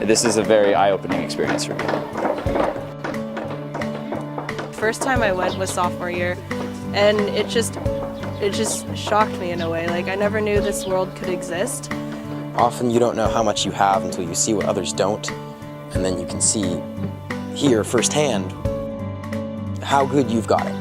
this is a very eye-opening experience for me. First time I went was sophomore year, and it just shocked me in a way. Like, I never knew this world could exist. Often you don't know how much you have until you see what others don't, and then you can see here firsthand how good you've got it.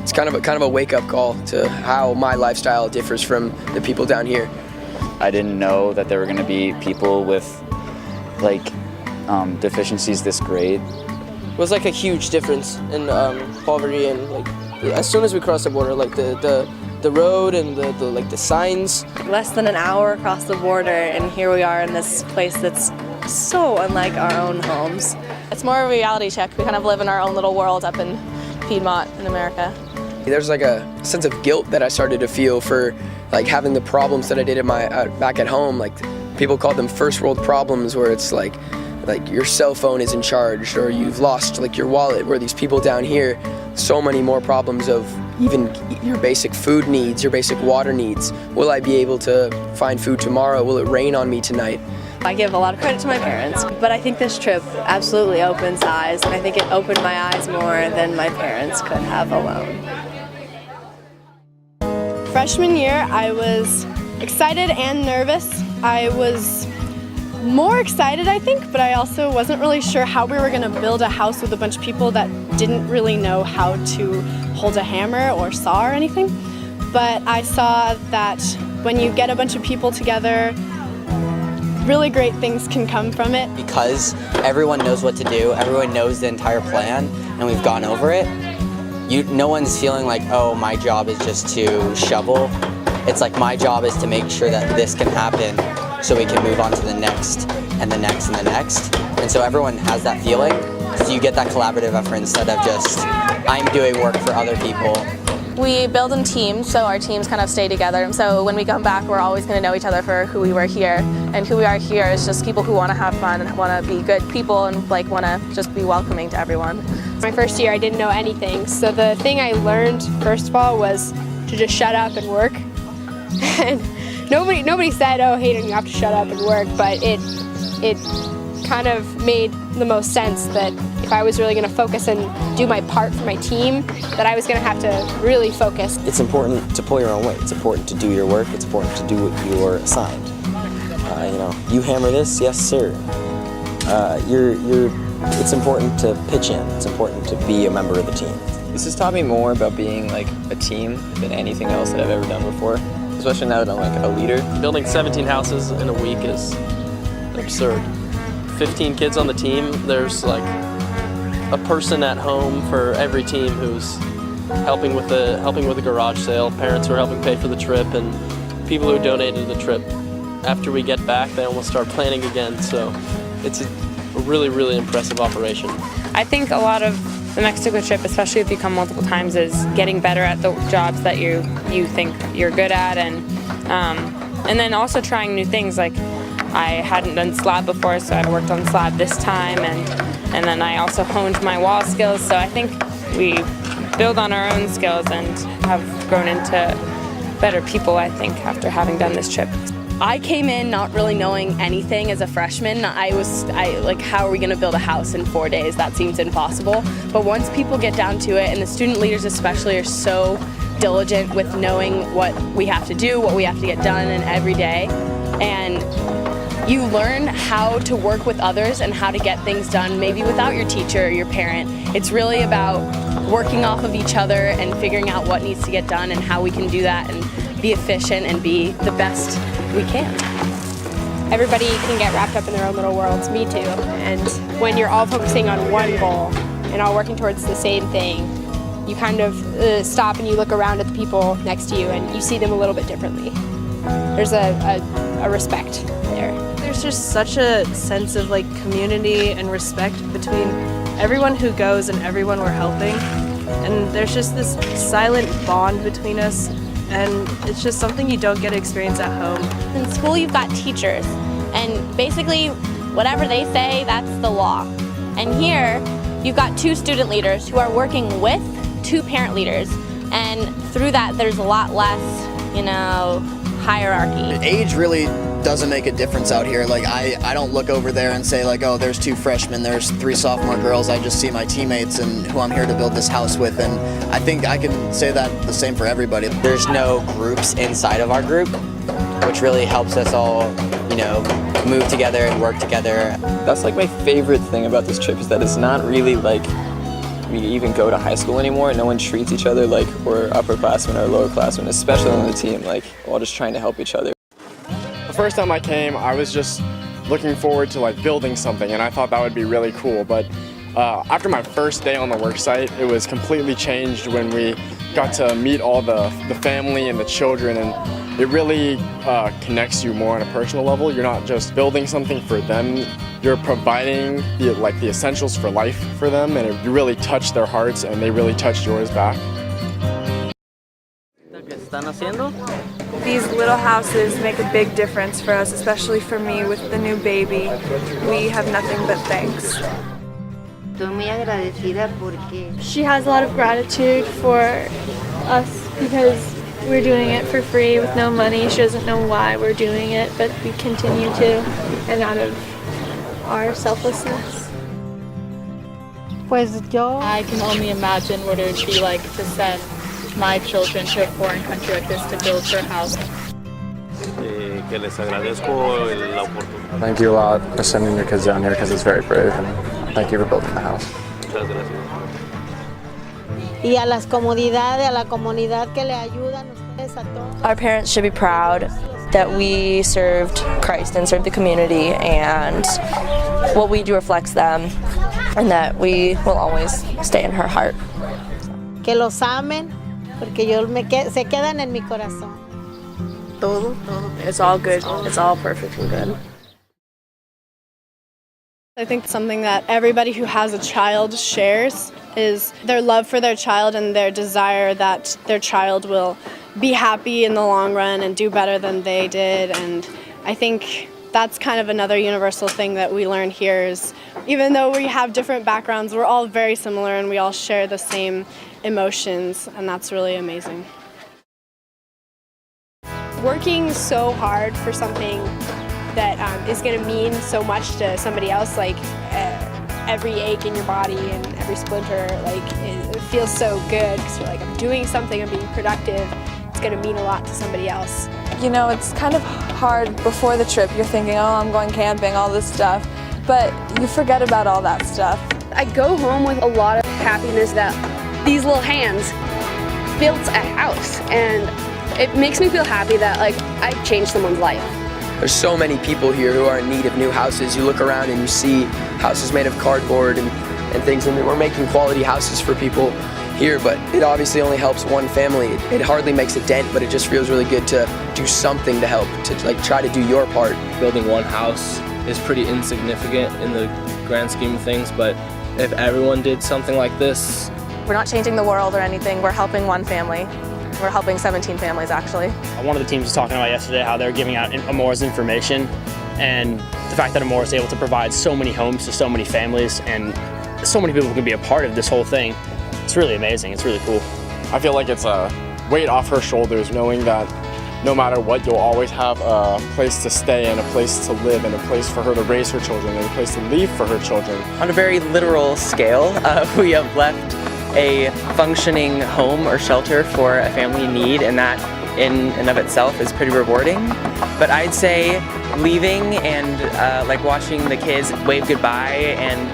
It's kind of a wake-up call to how my lifestyle differs from the people down here. I didn't know that there were going to be people with deficiencies this great. It was like a huge difference in poverty, and like as soon as we crossed the border, like the road and the signs. Less than an hour across the border, and here we are in this place that's so unlike our own homes. It's more of a reality check. We kind of live in our own little world up in Piedmont in America. There's like a sense of guilt that I started to feel for like having the problems that I did back at home. Like people call them first world problems, where it's like your cell phone isn't charged, or you've lost like your wallet, where these people down here, so many more problems of even your basic food needs, your basic water needs. Will I be able to find food tomorrow? Will it rain on me tonight? I give a lot of credit to my parents, but I think this trip absolutely opens eyes, and I think it opened my eyes more than my parents could have alone. Freshman year, I was excited and nervous. I was more excited, I think, but I also wasn't really sure how we were going to build a house with a bunch of people that didn't really know how to hold a hammer or saw or anything. But I saw that when you get a bunch of people together, really great things can come from it. Because everyone knows what to do, everyone knows the entire plan, and we've gone over it. No one's feeling like, oh, my job is just to shovel. It's like my job is to make sure that this can happen so we can move on to the next and the next and the next. And so everyone has that feeling, so you get that collaborative effort instead of just, I'm doing work for other people. We build in teams, so our teams kind of stay together. So when we come back, we're always going to know each other for who we were here. And who we are here is just people who want to have fun and want to be good people and want to just be welcoming to everyone. My first year, I didn't know anything. So the thing I learned, first of all, was to just shut up and work. And nobody said, oh, Hayden, you have to shut up and work, but it kind of made the most sense that if I was really going to focus and do my part for my team, that I was going to have to really focus. It's important to pull your own weight. It's important to do your work. It's important to do what you are assigned. You hammer this, yes, sir. It's important to pitch in. It's important to be a member of the team. This has taught me more about being like a team than anything else that I've ever done before, especially now that I'm like a leader. Building 17 houses in a week is absurd. 15 kids on the team, there's like a person at home for every team who's helping with the garage sale, parents who are helping pay for the trip, and people who donated the trip. After we get back, they almost start planning again, so it's a really, really impressive operation. I think a lot of the Mexico trip, especially if you come multiple times, is getting better at the jobs that you think you're good at, and then also trying new things. Like I hadn't done slab before, so I worked on slab this time, and then I also honed my wall skills. So I think we build on our own skills and have grown into better people, I think, after having done this trip. I came in not really knowing anything as a freshman. I like, how are we going to build a house in 4 days? That seems impossible. But once people get down to it, and the student leaders especially are so diligent with knowing what we have to do, what we have to get done in every day, and you learn how to work with others and how to get things done maybe without your teacher or your parent. It's really about working off of each other and figuring out what needs to get done and how we can do that and be efficient and be the best we can. Everybody can get wrapped up in their own little worlds, me too. And when you're all focusing on one goal and all working towards the same thing, you kind of stop and you look around at the people next to you and you see them a little bit differently. There's a respect there. There's just such a sense of community and respect between everyone who goes and everyone we're helping. And there's just this silent bond between us, and it's just something you don't get to experience at home. In school you've got teachers, and basically whatever they say, that's the law. And here you've got two student leaders who are working with two parent leaders, and through that there's a lot less, hierarchy. Age really doesn't make a difference out here. Like I don't look over there and say like, oh, there's 2 freshmen, there's 3 sophomore girls. I just see my teammates and who I'm here to build this house with, and I think I can say that the same for everybody. There's no groups inside of our group, which really helps us all, move together and work together. That's like my favorite thing about this trip is that it's not really like we even go to high school anymore. No one treats each other like we're upperclassmen or lowerclassmen, especially on the team. Like, we're all just trying to help each other. The first time I came, I was just looking forward to like building something, and I thought that would be really cool. But after my first day on the work site, it was completely changed when we got to meet all the family and the children, and it really connects you more on a personal level. You're not just building something for them, you're providing the essentials for life for them, and you really touch their hearts and they really touch yours back. These little houses make a big difference for us, especially for me with the new baby. We have nothing but thanks. She has a lot of gratitude for us because we're doing it for free with no money. She doesn't know why we're doing it, but we continue to, and out of our selflessness. I can only imagine what it would be like to send my children to a foreign country like this to build their house. Thank you a lot for sending your kids down here because it's very brave, and thank you for building the house. Our parents should be proud that we served Christ and served the community, and what we do reflects them, and that we will always stay in her heart. Que los amen, porque se quedan en mi corazón. Todo. It's all good. It's all perfect and good. I think something that everybody who has a child shares is their love for their child and their desire that their child will be happy in the long run and do better than they did. And I think that's kind of another universal thing that we learn here is even though we have different backgrounds, we're all very similar and we all share the same emotions, and that's really amazing. Working so hard for something that is going to mean so much to somebody else, like every ache in your body and every splinter, like it feels so good because you're like, I'm doing something, I'm being productive, it's going to mean a lot to somebody else. You know, it's kind of hard before the trip. You're thinking, oh, I'm going camping, all this stuff, but you forget about all that stuff. I go home with a lot of happiness that these little hands built a house, and it makes me feel happy that like I changed someone's life. There's so many people here who are in need of new houses. You look around and you see houses made of cardboard and things, and we're making quality houses for people here, but it obviously only helps one family. It hardly makes a dent, but it just feels really good to do something to help, to like try to do your part. Building one house is pretty insignificant in the grand scheme of things, but if everyone did something like this. We're not changing the world or anything, we're helping one family. We're helping 17 families, actually. One of the teams was talking about yesterday how they're giving out Amora's information, and the fact that Amora is able to provide so many homes to so many families and so many people can be a part of this whole thing. It's really amazing. It's really cool. I feel like it's a weight off her shoulders knowing that no matter what, you'll always have a place to stay and a place to live and a place for her to raise her children and a place to leave for her children. On a very literal scale, we have left a functioning home or shelter for a family in need, and that in and of itself is pretty rewarding. But I'd say leaving and like watching the kids wave goodbye and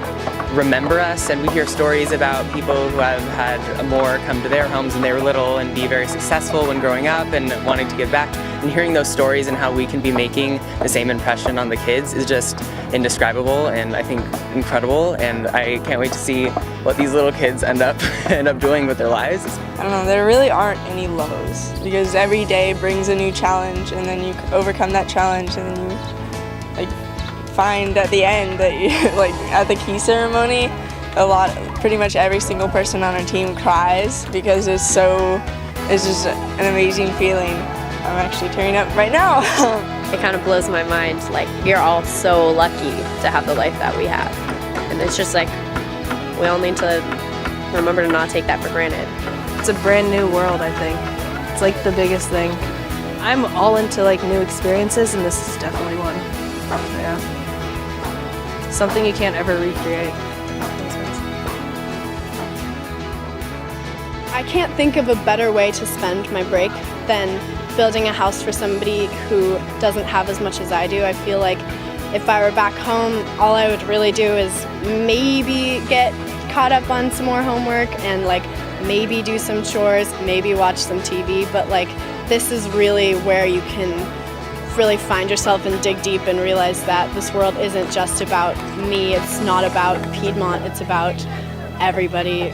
remember us, and we hear stories about people who have had more come to their homes when they were little and be very successful when growing up and wanting to give back, and hearing those stories and how we can be making the same impression on the kids is just indescribable and I think incredible, and I can't wait to see what these little kids end up doing with their lives. I don't know, there really aren't any lows because every day brings a new challenge, and then you overcome that challenge, and then you find at the end that you, like at the key ceremony, pretty much every single person on our team cries because it's just an amazing feeling. I'm actually tearing up right now. It kind of blows my mind, like you're all so lucky to have the life that we have. And it's just like, we all need to remember to not take that for granted. It's a brand new world, I think. It's like the biggest thing I'm all into like new experiences, and this is definitely one. Yeah. Something you can't ever recreate. I can't think of a better way to spend my break than building a house for somebody who doesn't have as much as I do. I feel like if I were back home, all I would really do is maybe get caught up on some more homework and like maybe do some chores, maybe watch some TV, but like this is really where you can really find yourself and dig deep and realize that this world isn't just about me, it's not about Piedmont, it's about everybody.